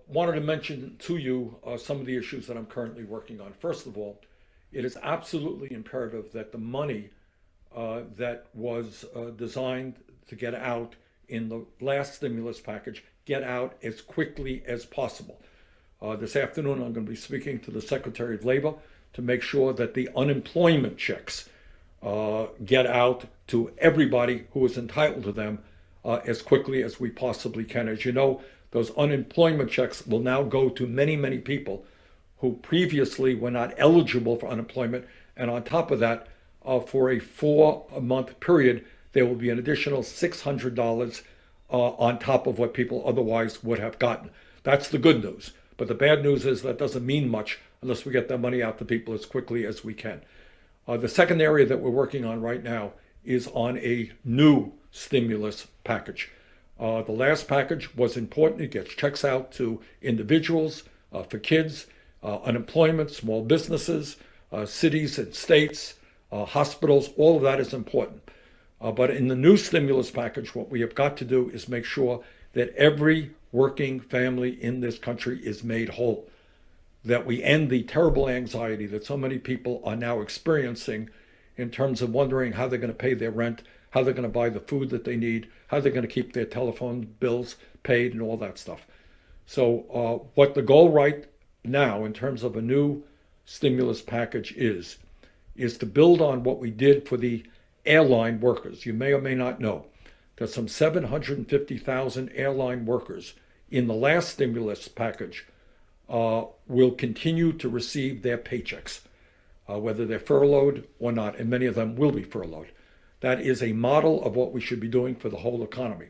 Wanted to mention to you some of the issues that I'm currently working on. First of all, it is absolutely imperative that the money that was designed to get out in the last stimulus package get out as quickly as possible. This afternoon, I'm going to be speaking to the Secretary of Labor to make sure that the unemployment checks get out to everybody who is entitled to them as quickly as we possibly can. As you know, those unemployment checks will now go to many, many people who previously were not eligible for unemployment. And on top of that, for a 4-month period, there will be an additional $600 on top of what people otherwise would have gotten. That's the good news. But the bad news is that doesn't mean much unless we get that money out to people as quickly as we can. The second area that we're working on right now is on a new stimulus package. The last package was important. It gets checks out to individuals, for kids, unemployment, small businesses, cities and states, hospitals. All of that is important. But in the new stimulus package, what we have got to do is make sure that every working family in this country is made whole, that we end the terrible anxiety that so many people are now experiencing in terms of wondering how they're going to pay their rent, how they're going to buy the food that they need, how they're going to keep their telephone bills paid and all that stuff. So what the goal right now in terms of a new stimulus package is to build on what we did for the airline workers. You may or may not know that some 750,000 airline workers in the last stimulus package will continue to receive their paychecks, whether they're furloughed or not, and many of them will be furloughed. That is a model of what we should be doing for the whole economy.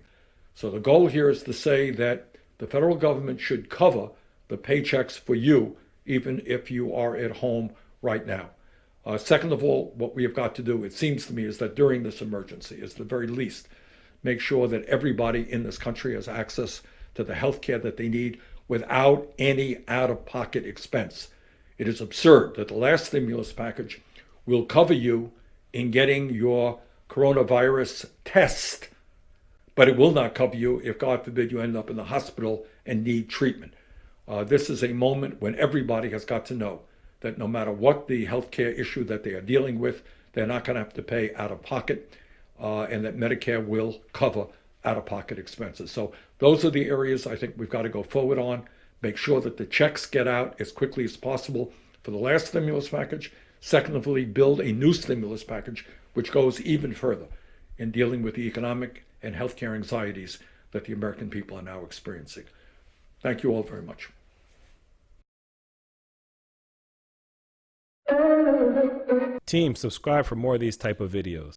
So the goal here is to say that the federal government should cover the paychecks for you, even if you are at home right now. Second of all, what we have got to do, it seems to me, is that during this emergency, is the very least, make sure that everybody in this country has access to the health care that they need without any out-of-pocket expense. It is absurd that the last stimulus package will cover you in getting your coronavirus test, but it will not cover you if, God forbid, you end up in the hospital and need treatment. This is a moment when everybody has got to know that no matter what the healthcare issue that they are dealing with, they're not going to have to pay out of pocket, and that Medicare will cover out-of-pocket expenses. So those are the areas I think we've got to go forward on. Make sure that the checks get out as quickly as possible for the last stimulus package. Secondly, build a new stimulus package which goes even further in dealing with the economic and healthcare anxieties that the American people are now experiencing. Thank you all very much. Team, subscribe for more of these type of videos.